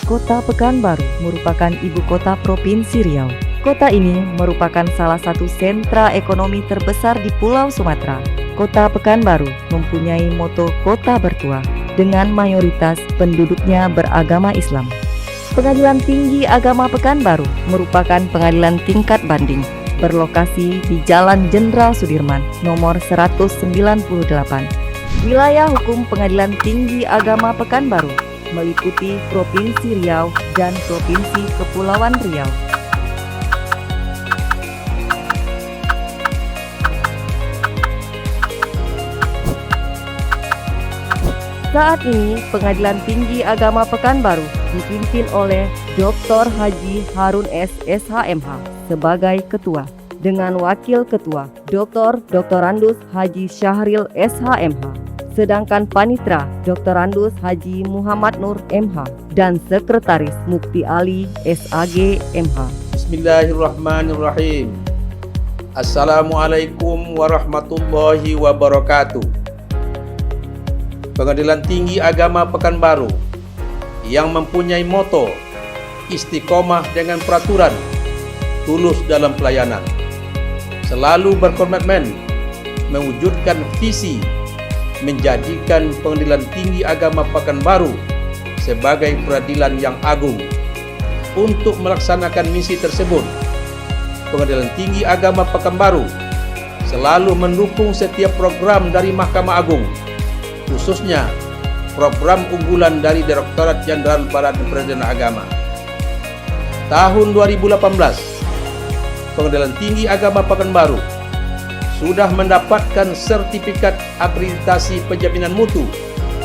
Kota Pekanbaru merupakan ibu kota Provinsi Riau. Kota ini merupakan salah satu sentra ekonomi terbesar di Pulau Sumatera. Kota Pekanbaru mempunyai moto Kota Bertuah dengan mayoritas penduduknya beragama Islam. Pengadilan Tinggi Agama Pekanbaru merupakan pengadilan tingkat banding berlokasi di Jalan Jenderal Sudirman nomor 198. Wilayah hukum Pengadilan Tinggi Agama Pekanbaru meliputi Provinsi Riau dan Provinsi Kepulauan Riau. Saat ini, Pengadilan Tinggi Agama Pekanbaru dipimpin oleh Dr. Haji Harun S. SHMH sebagai Ketua, dengan Wakil Ketua Dr. Andus Haji Syahril SHMH, sedangkan Panitra Dr. Andus Haji Muhammad Nur MH, dan Sekretaris Mukti Ali SAG MH. Bismillahirrahmanirrahim. Assalamualaikum warahmatullahi wabarakatuh. Pengadilan Tinggi Agama Pekanbaru yang mempunyai moto istiqomah dengan peraturan, tulus dalam pelayanan, selalu berkomitmen mewujudkan visi menjadikan Pengadilan Tinggi Agama Pekanbaru sebagai peradilan yang agung. Untuk melaksanakan misi tersebut, Pengadilan Tinggi Agama Pekanbaru selalu mendukung setiap program dari Mahkamah Agung, khususnya program unggulan dari Direktorat Jenderal Badan Peradilan Agama. Tahun 2018, Pengadilan Tinggi Agama Pekanbaru sudah mendapatkan sertifikat akreditasi penjaminan mutu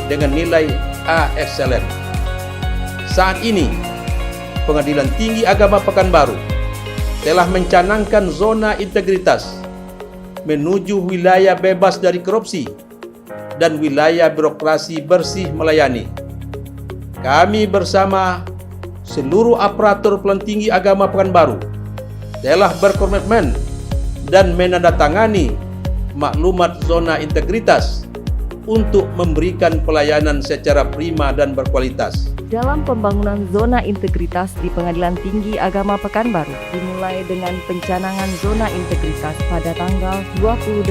dengan nilai A Excellent. Saat ini, Pengadilan Tinggi Agama Pekanbaru telah mencanangkan zona integritas menuju wilayah bebas dari korupsi dan wilayah birokrasi bersih melayani. Kami bersama seluruh aparatur Pengadilan Tinggi Agama Pekanbaru telah berkomitmen dan menandatangani maklumat zona integritas untuk memberikan pelayanan secara prima dan berkualitas. Dalam pembangunan zona integritas di Pengadilan Tinggi Agama Pekanbaru dimulai dengan pencanangan zona integritas pada tanggal 28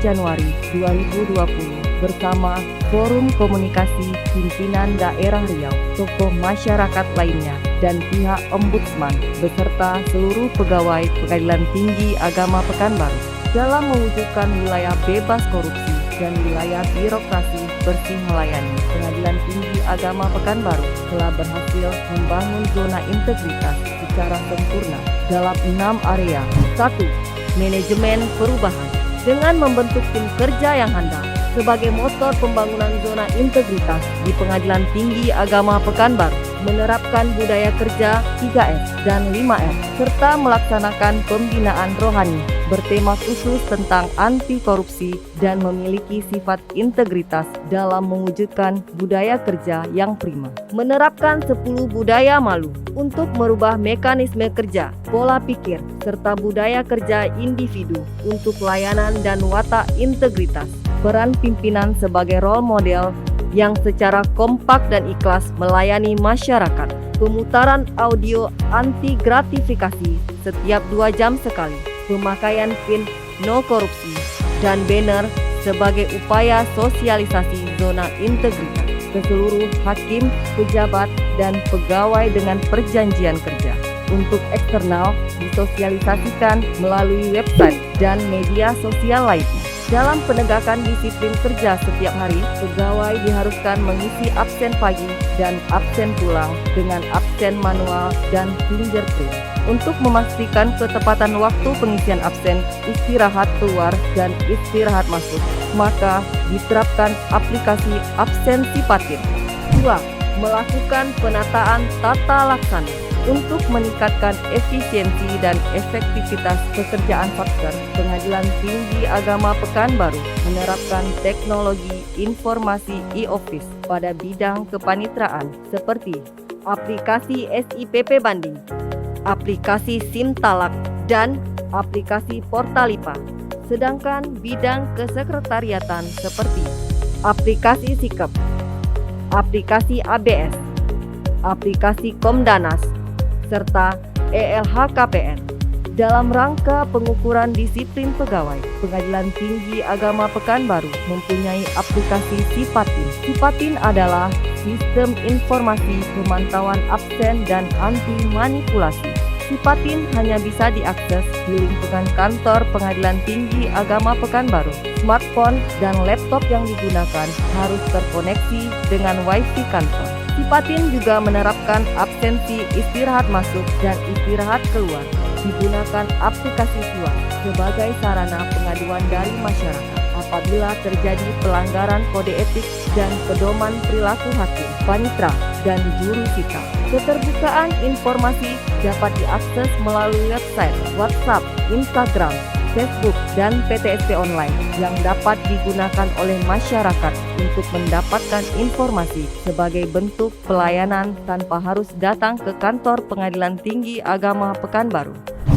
Januari 2020 bersama Forum Komunikasi Pimpinan Daerah Riau, tokoh masyarakat lainnya, dan pihak Ombudsman beserta seluruh pegawai Pengadilan Tinggi Agama Pekanbaru dalam mewujudkan wilayah bebas korupsi dan wilayah birokrasi bersih melayani. Pengadilan Tinggi Agama Pekanbaru telah berhasil membangun zona integritas secara sempurna dalam 6 area. 1. Manajemen perubahan dengan membentuk tim kerja yang handal sebagai motor pembangunan zona integritas di Pengadilan Tinggi Agama Pekanbaru, menerapkan budaya kerja 3S dan 5S, serta melaksanakan pembinaan rohani bertema khusus tentang anti korupsi dan memiliki sifat integritas dalam mewujudkan budaya kerja yang prima. Menerapkan 10 budaya malu untuk merubah mekanisme kerja, pola pikir, serta budaya kerja individu untuk layanan dan watak integritas. Peran pimpinan sebagai role model yang secara kompak dan ikhlas melayani masyarakat. Pemutaran audio anti gratifikasi setiap 2 jam sekali. Pemakaian pin no korupsi dan banner sebagai upaya sosialisasi zona integritas ke seluruh hakim, pejabat, dan pegawai dengan perjanjian kerja. Untuk eksternal disosialisasikan melalui website dan media sosial lainnya. Dalam penegakan disiplin kerja setiap hari, pegawai diharuskan mengisi absen pagi dan absen pulang dengan absen manual dan fingerprint. Untuk memastikan ketepatan waktu pengisian absen, istirahat keluar, dan istirahat masuk, maka diterapkan aplikasi absensi patin. 2. Melakukan penataan tata laksana. Untuk meningkatkan efisiensi dan efektivitas pekerjaan Fasker, Pengadilan Tinggi Agama Pekanbaru menerapkan teknologi informasi e-office pada bidang kepanitraan seperti aplikasi SIPP Banding, aplikasi SIM Talak, dan aplikasi Portalipa. Sedangkan bidang kesekretariatan seperti aplikasi Sikep, aplikasi ABS, aplikasi Komdanas, serta ELHKPN. Dalam rangka pengukuran disiplin pegawai, Pengadilan Tinggi Agama Pekanbaru mempunyai aplikasi Sipatin. Sipatin adalah sistem informasi pemantauan absen dan anti manipulasi. Sipatin hanya bisa diakses di lingkungan kantor Pengadilan Tinggi Agama Pekanbaru. Smartphone dan laptop yang digunakan harus terkoneksi dengan WiFi kantor. Sipatin juga menerapkan absensi istirahat masuk dan istirahat keluar. Digunakan aplikasi SIWAS sebagai sarana pengaduan dari masyarakat apabila terjadi pelanggaran kode etik dan pedoman perilaku hakim, panitra, dan jurusita. Keterbukaan informasi dapat diakses melalui website, WhatsApp, Instagram, Facebook, dan PTSP online yang dapat digunakan oleh masyarakat untuk mendapatkan informasi sebagai bentuk pelayanan tanpa harus datang ke kantor Pengadilan Tinggi Agama Pekanbaru.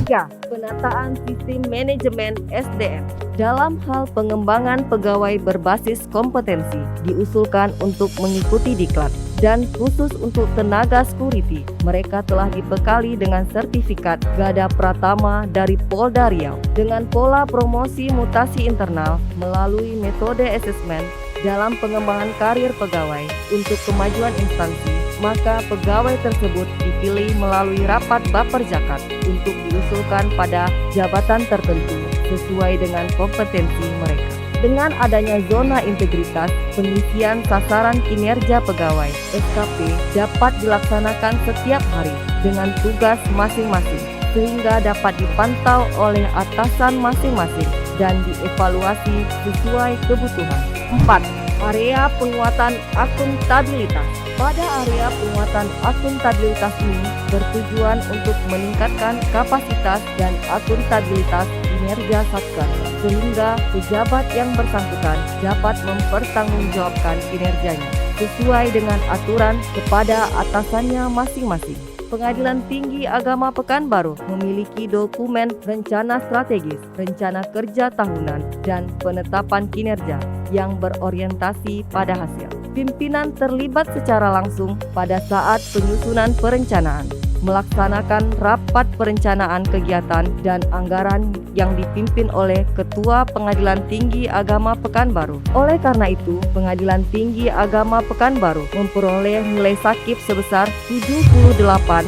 3. Penataan sistem manajemen SDM. Dalam hal pengembangan pegawai berbasis kompetensi, diusulkan untuk mengikuti diklat. Dan khusus untuk tenaga security, mereka telah dibekali dengan sertifikat Gada Pratama dari Polda Riau. Dengan pola promosi mutasi internal melalui metode asesmen dalam pengembangan karir pegawai untuk kemajuan instansi, maka pegawai tersebut dipilih melalui rapat Baperjakat untuk diusulkan pada jabatan tertentu sesuai dengan kompetensi mereka. Dengan adanya zona integritas, pengisian sasaran kinerja pegawai (SKP) dapat dilaksanakan setiap hari dengan tugas masing-masing, sehingga dapat dipantau oleh atasan masing-masing dan dievaluasi sesuai kebutuhan. 4. Area penguatan akuntabilitas. Pada area penguatan akuntabilitas ini bertujuan untuk meningkatkan kapasitas dan akuntabilitas kinerja Satgas, sehingga pejabat yang bersangkutan dapat mempertanggungjawabkan kinerjanya sesuai dengan aturan kepada atasannya masing-masing. Pengadilan Tinggi Agama Pekanbaru memiliki dokumen rencana strategis, rencana kerja tahunan, dan penetapan kinerja yang berorientasi pada hasil. Pimpinan terlibat secara langsung pada saat penyusunan perencanaan, melaksanakan rapat perencanaan kegiatan dan anggaran yang dipimpin oleh Ketua Pengadilan Tinggi Agama Pekanbaru. Oleh karena itu, Pengadilan Tinggi Agama Pekanbaru memperoleh nilai sakit sebesar 78,15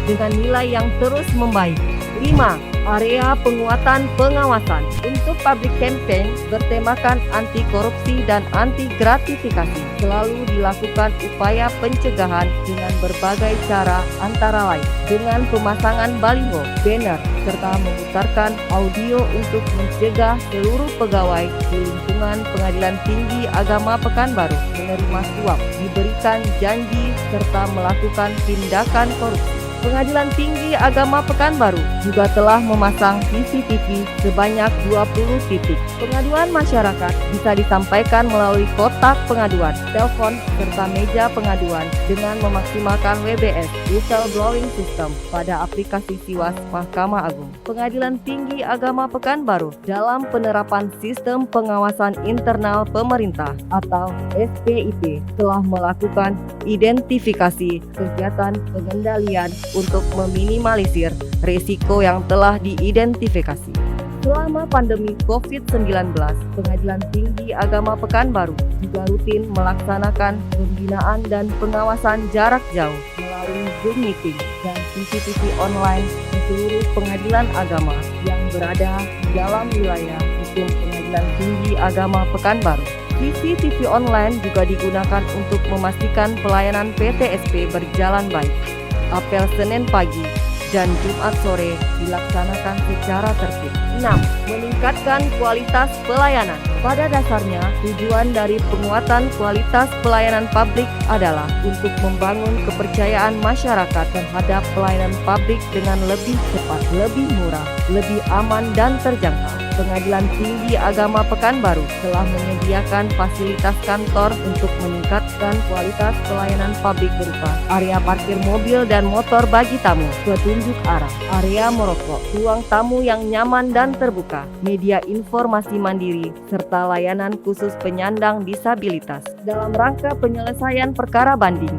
dengan nilai yang terus membaik. 5. Area penguatan pengawasan. Untuk public campaign bertemakan anti korupsi dan anti gratifikasi, selalu dilakukan upaya pencegahan dengan berbagai cara, antara lain dengan pemasangan baliho, banner, serta memutarkan audio untuk mencegah seluruh pegawai di lingkungan Pengadilan Tinggi Agama Pekanbaru menerima suap, diberikan janji, serta melakukan tindakan korupsi. Pengadilan Tinggi Agama Pekanbaru juga telah memasang CCTV sebanyak 20 titik. Pengaduan masyarakat bisa disampaikan melalui kotak pengaduan, telepon, serta meja pengaduan dengan memaksimalkan WBS Whistleblowing System pada aplikasi SIWAS Mahkamah Agung. Pengadilan Tinggi Agama Pekanbaru dalam penerapan Sistem Pengawasan Internal Pemerintah atau SPIP telah melakukan identifikasi kegiatan pengendalian untuk meminimalisir risiko yang telah diidentifikasi. Selama pandemi COVID-19, Pengadilan Tinggi Agama Pekanbaru juga rutin melaksanakan pembinaan dan pengawasan jarak jauh melalui Zoom meeting dan CCTV online di seluruh pengadilan agama yang berada di dalam wilayah hukum Pengadilan Tinggi Agama Pekanbaru. CCTV online juga digunakan untuk memastikan pelayanan PTSP berjalan baik. Apel Senin pagi dan Jumat sore dilaksanakan secara tertib. 6. Meningkatkan kualitas pelayanan. Pada dasarnya, tujuan dari penguatan kualitas pelayanan publik adalah untuk membangun kepercayaan masyarakat terhadap pelayanan publik dengan lebih cepat, lebih murah, lebih aman, dan terjangkau. Pengadilan Tinggi Agama Pekanbaru telah menyediakan fasilitas kantor untuk meningkatkan kualitas pelayanan publik berupa area parkir mobil dan motor bagi tamu, petunjuk arah, area merokok, ruang tamu yang nyaman dan terbuka, media informasi mandiri, serta layanan khusus penyandang disabilitas. Dalam rangka penyelesaian perkara banding,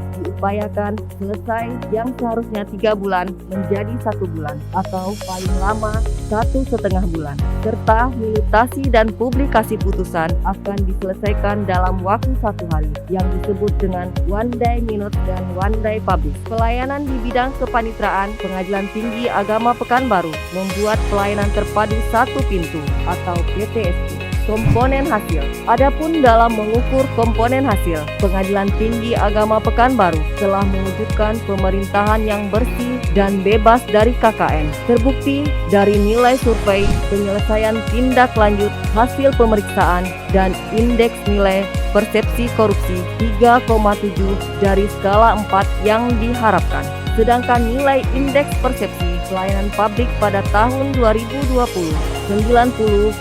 mengupayakan selesai yang seharusnya 3 bulan menjadi 1 bulan atau paling lama 1,5 bulan, serta minutasi dan publikasi putusan akan diselesaikan dalam waktu 1 hari yang disebut dengan one day minute dan one day publish. Pelayanan di bidang kepanitraan Pengadilan Tinggi Agama Pekanbaru membuat pelayanan terpadu satu pintu atau PTSP. Komponen hasil. Adapun dalam mengukur komponen hasil, Pengadilan Tinggi Agama Pekanbaru telah mewujudkan pemerintahan yang bersih dan bebas dari KKN. Terbukti dari nilai survei, penyelesaian tindak lanjut, hasil pemeriksaan, dan indeks nilai persepsi korupsi 3,7 dari skala 4 yang diharapkan. Sedangkan nilai indeks persepsi pelayanan publik pada tahun 2020 90,22.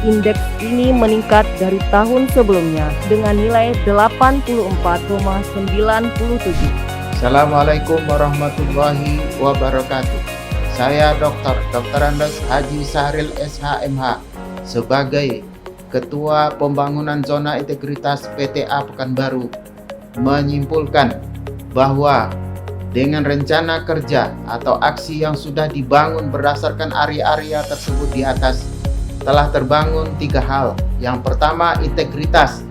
Indeks ini meningkat dari tahun sebelumnya dengan nilai 84,97. Assalamualaikum warahmatullahi wabarakatuh. Saya Dr. Andes Haji Sahril SHMH sebagai Ketua Pembangunan Zona Integritas PTA Pekanbaru menyimpulkan bahwa dengan rencana kerja atau aksi yang sudah dibangun berdasarkan area-area tersebut di atas telah terbangun 3 hal. Yang pertama, integritas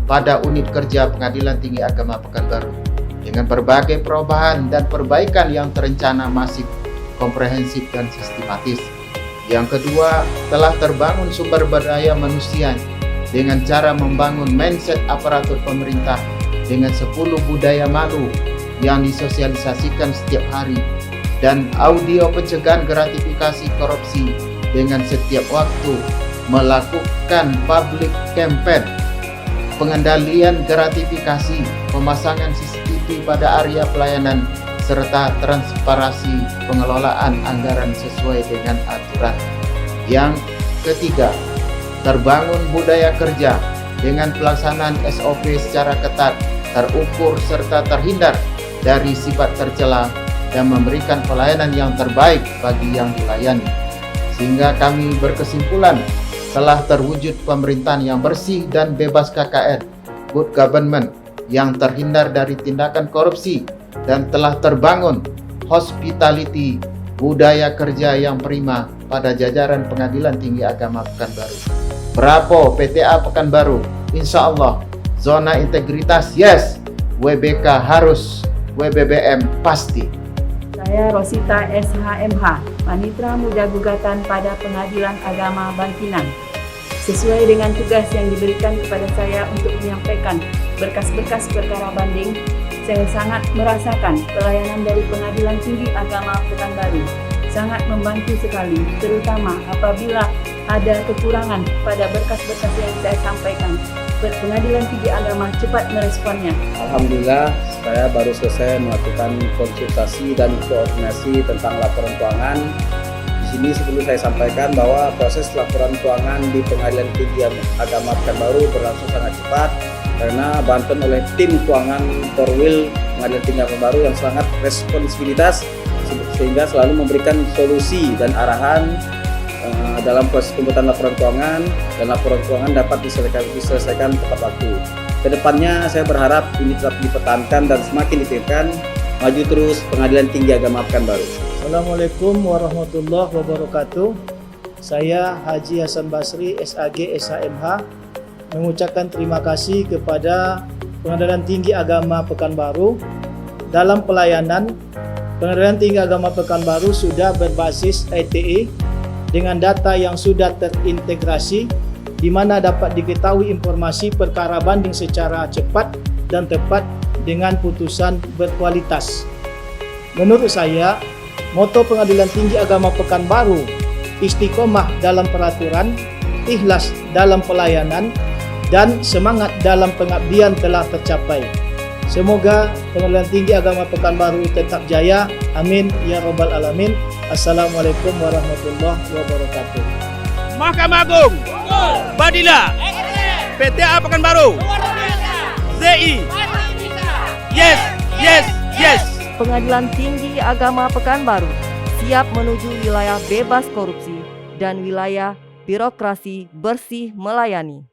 pada unit kerja Pengadilan Tinggi Agama Pekanbaru dengan berbagai perubahan dan perbaikan yang terencana masif, komprehensif dan sistematis. Yang kedua, telah terbangun sumber daya manusia dengan cara membangun mindset aparatur pemerintah dengan 10 budaya malu yang disosialisasikan setiap hari dan audio pencegahan gratifikasi korupsi dengan setiap waktu melakukan public campaign, pengendalian gratifikasi, pemasangan CCTV pada area pelayanan serta transparansi pengelolaan anggaran sesuai dengan aturan. Yang ketiga, terbangun budaya kerja dengan pelaksanaan SOP secara ketat, terukur serta terhindar dari sifat tercela dan memberikan pelayanan yang terbaik bagi yang dilayani. Sehingga kami berkesimpulan telah terwujud pemerintahan yang bersih dan bebas KKN, good government yang terhindar dari tindakan korupsi, dan telah terbangun hospitality, budaya kerja yang prima pada jajaran Pengadilan Tinggi Agama Pekanbaru. Bravo PTA Pekanbaru, insya Allah zona integritas yes, WBK harus, WBBM pasti. Saya Rosita SHMH, Panitra Muda Gugatan pada Pengadilan Agama Bangkinang. Sesuai dengan tugas yang diberikan kepada saya untuk menyampaikan berkas-berkas perkara banding, saya sangat merasakan pelayanan dari Pengadilan Tinggi Agama Pekanbaru. Sangat membantu sekali, terutama apabila ada kekurangan pada berkas-berkas yang saya sampaikan. Pengadilan Tinggi Agama cepat meresponnya. Alhamdulillah, saya baru selesai melakukan konsultasi dan koordinasi tentang laporan keuangan. Di sini sebelum saya sampaikan bahwa proses laporan keuangan di Pengadilan Tinggi Agama Pekanbaru berlangsung sangat cepat karena bantuan oleh tim keuangan Korwil Pengadilan Tinggi Agama Pekanbaru yang sangat responsibilitas sehingga selalu memberikan solusi dan arahan dalam proses pembuatan laporan keuangan, dan laporan keuangan dapat diselesaikan tepat waktu. Kedepannya saya berharap ini tetap dipertahankan dan semakin ditingkatkan, maju terus Pengadilan Tinggi Agama Pekanbaru. Assalamualaikum warahmatullahi wabarakatuh. Saya Haji Hasan Basri SAG SHMH mengucapkan terima kasih kepada Pengadilan Tinggi Agama Pekanbaru. Dalam pelayanan, Pengadilan Tinggi Agama Pekanbaru sudah berbasis ITE dengan data yang sudah terintegrasi, di mana dapat diketahui informasi perkara banding secara cepat dan tepat dengan putusan berkualitas. Menurut saya, moto Pengadilan Tinggi Agama Pekanbaru, istiqomah dalam peraturan, ikhlas dalam pelayanan, dan semangat dalam pengabdian telah tercapai. Semoga Pengadilan Tinggi Agama Pekanbaru tetap jaya. Amin ya Rabbal Alamin. Assalamualaikum warahmatullahi wabarakatuh. Mahkamah Agung, Badila, PTA Pekanbaru, ZI, yes, yes, yes. Pengadilan Tinggi Agama Pekanbaru siap menuju wilayah bebas korupsi dan wilayah birokrasi bersih melayani.